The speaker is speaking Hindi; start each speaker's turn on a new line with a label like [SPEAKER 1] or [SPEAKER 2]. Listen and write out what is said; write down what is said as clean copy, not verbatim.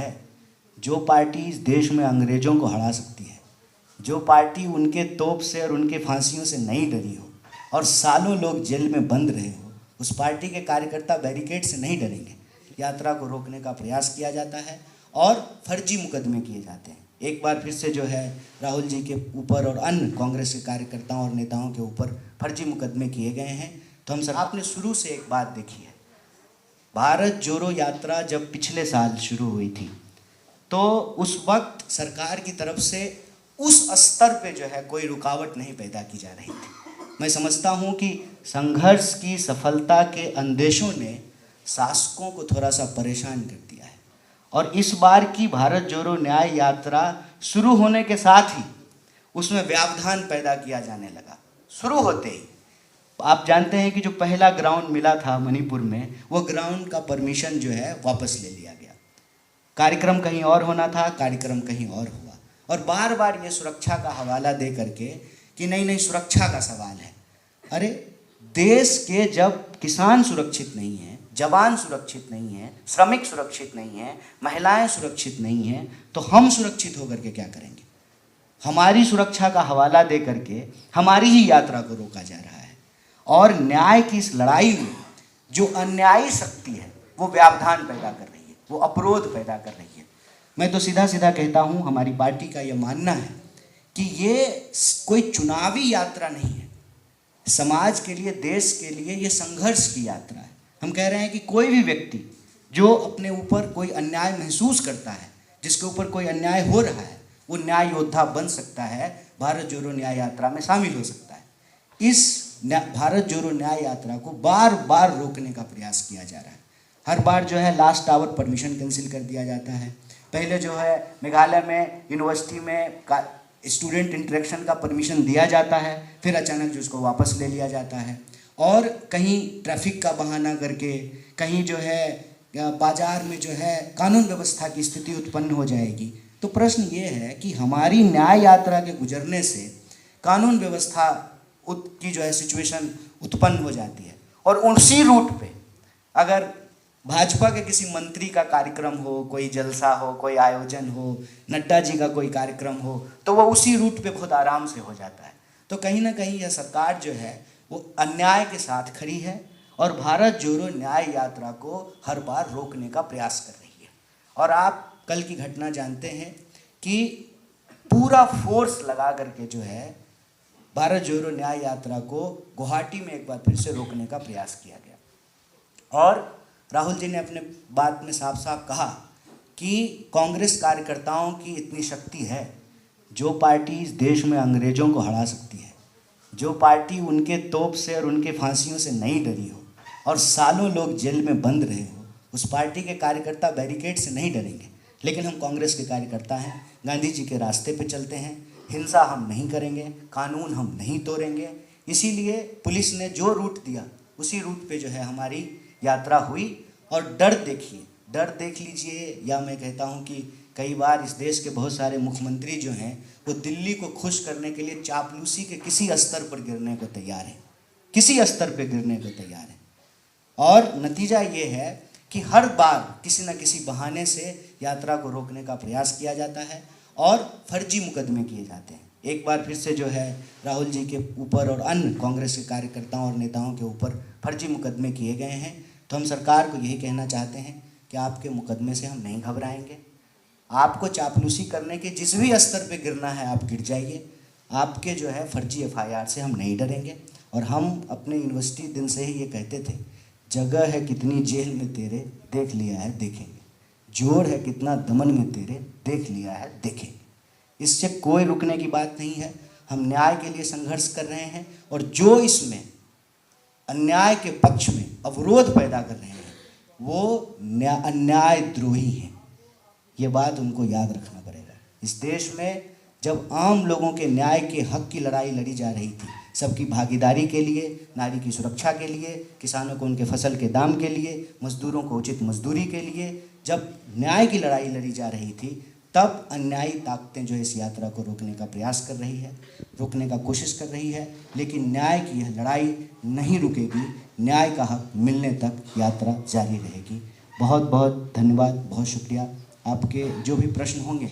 [SPEAKER 1] है, जो पार्टी इस देश में अंग्रेजों को हरा सकती है, जो पार्टी उनके तोप से और उनके फांसियों से नहीं डरी हो और सालों लोग जेल में बंद रहे हो, उस पार्टी के कार्यकर्ता बैरिकेड से नहीं डरेंगे। यात्रा को रोकने का प्रयास किया जाता है और फर्जी मुकदमे किए जाते हैं। एक बार फिर से जो है राहुल जी के ऊपर और अन्य कांग्रेस के कार्यकर्ताओं और नेताओं के ऊपर फर्जी मुकदमे किए गए हैं। तो हम सर, आपने शुरू से एक बात देखी है, भारत जोड़ो यात्रा जब पिछले साल शुरू हुई थी तो उस वक्त सरकार की तरफ से उस स्तर पे जो है कोई रुकावट नहीं पैदा की जा रही थी। मैं समझता हूँ कि संघर्ष की सफलता के अंदेशों ने शासकों को थोड़ा सा परेशान कर दिया है और इस बार की भारत जोड़ो न्याय यात्रा शुरू होने के साथ ही उसमें व्यवधान पैदा किया जाने लगा। शुरू होते ही आप जानते हैं कि जो पहला ग्राउंड मिला था मणिपुर में, वो ग्राउंड का परमिशन जो है वापस ले लिया गया। कार्यक्रम कहीं और होना था, कार्यक्रम कहीं और हुआ और बार बार ये सुरक्षा का हवाला दे करके कि नहीं नहीं सुरक्षा का सवाल है। अरे देश के जब किसान सुरक्षित नहीं हैं, जवान सुरक्षित नहीं हैं, श्रमिक सुरक्षित नहीं हैं, महिलाएं सुरक्षित नहीं हैं, तो हम सुरक्षित होकर के क्या करेंगे? हमारी सुरक्षा का हवाला दे करके हमारी ही यात्रा को रोका जा रहा है और न्याय की इस लड़ाई में जो अन्यायी शक्ति है वो व्यवधान पैदा कर रही है, वो अवरोध पैदा कर रही है। मैं तो सीधा सीधा कहता हूँ, हमारी पार्टी का ये मानना है कि ये कोई चुनावी यात्रा नहीं है, समाज के लिए, देश के लिए ये संघर्ष की यात्रा है। हम कह रहे हैं कि कोई भी व्यक्ति जो अपने ऊपर कोई अन्याय महसूस करता है, जिसके ऊपर कोई अन्याय हो रहा है, वो न्याय योद्धा बन सकता है, भारत जोड़ो न्याय यात्रा में शामिल हो सकता है। इस भारत जोड़ो न्याय यात्रा को बार बार रोकने का प्रयास किया जा रहा है। हर बार जो है लास्ट आवर परमिशन कैंसिल कर दिया जाता है। पहले जो है मेघालय में यूनिवर्सिटी में स्टूडेंट इंटरेक्शन का परमिशन दिया जाता है, फिर अचानक जो उसको वापस ले लिया जाता है और कहीं ट्रैफिक का बहाना करके, कहीं जो है बाजार में जो है कानून व्यवस्था की स्थिति उत्पन्न हो जाएगी। तो प्रश्न ये है कि हमारी न्याय यात्रा के गुजरने से कानून व्यवस्था की जो है सिचुएशन उत्पन्न हो जाती है और उसी रूट पे अगर भाजपा के किसी मंत्री का कार्यक्रम हो, कोई जलसा हो, कोई आयोजन हो, नड्डा जी का कोई कार्यक्रम हो, तो वो उसी रूट पे खुद आराम से हो जाता है। तो कहीं ना कहीं यह सरकार जो है वो अन्याय के साथ खड़ी है और भारत जोड़ो न्याय यात्रा को हर बार रोकने का प्रयास कर रही है। और आप कल की घटना जानते हैं कि पूरा फोर्स लगा करके जो है भारत जोड़ो न्याय यात्रा को गुवाहाटी में एक बार फिर से रोकने का प्रयास किया गया। और राहुल जी ने अपने बात में साफ साफ कहा कि कांग्रेस कार्यकर्ताओं की इतनी शक्ति है, जो पार्टी इस देश में अंग्रेजों को हरा सकती है, जो पार्टी उनके तोप से और उनके फांसियों से नहीं डरी हो और सालों लोग जेल में बंद रहे हो, उस पार्टी के कार्यकर्ता बैरिकेड से नहीं डरेंगे। लेकिन हम कांग्रेस के कार्यकर्ता हैं, गांधी जी के रास्ते पे चलते हैं, हिंसा हम नहीं करेंगे, कानून हम नहीं तोड़ेंगे। इसीलिए पुलिस ने जो रूट दिया उसी रूट पे जो है हमारी यात्रा हुई। और डर देखिए, डर देख लीजिए, या मैं कहता हूँ कि कई बार इस देश के बहुत सारे मुख्यमंत्री जो हैं वो दिल्ली को खुश करने के लिए चापलूसी के किसी स्तर पर गिरने को तैयार हैं, किसी स्तर पर गिरने को तैयार हैं। और नतीजा ये है कि हर बार किसी न किसी बहाने से यात्रा को रोकने का प्रयास किया जाता है और फर्जी मुकदमे किए जाते हैं। एक बार फिर से जो है राहुल जी के ऊपर और अन्य कांग्रेस के कार्यकर्ताओं और नेताओं के ऊपर फर्जी मुकदमे किए गए हैं। तो हम सरकार को यही कहना चाहते हैं कि आपके मुकदमे से हम नहीं घबराएंगे। आपको चापलूसी करने के जिस भी स्तर पे गिरना है आप गिर जाइए, आपके जो है फर्जी FIR से हम नहीं डरेंगे। और हम अपने यूनिवर्सिटी दिन से ही ये कहते थे, जगह है कितनी जेल में तेरे, देख लिया है देखेंगे, जोर है कितना दमन में तेरे, देख लिया है देखेंगे। इससे कोई रुकने की बात नहीं है। हम न्याय के लिए संघर्ष कर रहे हैं और जो इसमें अन्याय के पक्ष में अवरोध पैदा कर रहे हैं वो अन्याय द्रोही हैं। ये बात उनको याद रखना पड़ेगा। इस देश में जब आम लोगों के न्याय के हक की लड़ाई लड़ी जा रही थी, सबकी भागीदारी के लिए, नारी की सुरक्षा के लिए, किसानों को उनके फसल के दाम के लिए, मजदूरों को उचित मजदूरी के लिए, जब न्याय की लड़ाई लड़ी जा रही थी, तब अन्यायी ताकतें जो इस यात्रा को रोकने का प्रयास कर रही है, रोकने का कोशिश कर रही है। लेकिन न्याय की यह लड़ाई नहीं रुकेगी। न्याय का हक मिलने तक यात्रा जारी रहेगी। बहुत बहुत धन्यवाद, बहुत शुक्रिया। आपके जो भी प्रश्न होंगे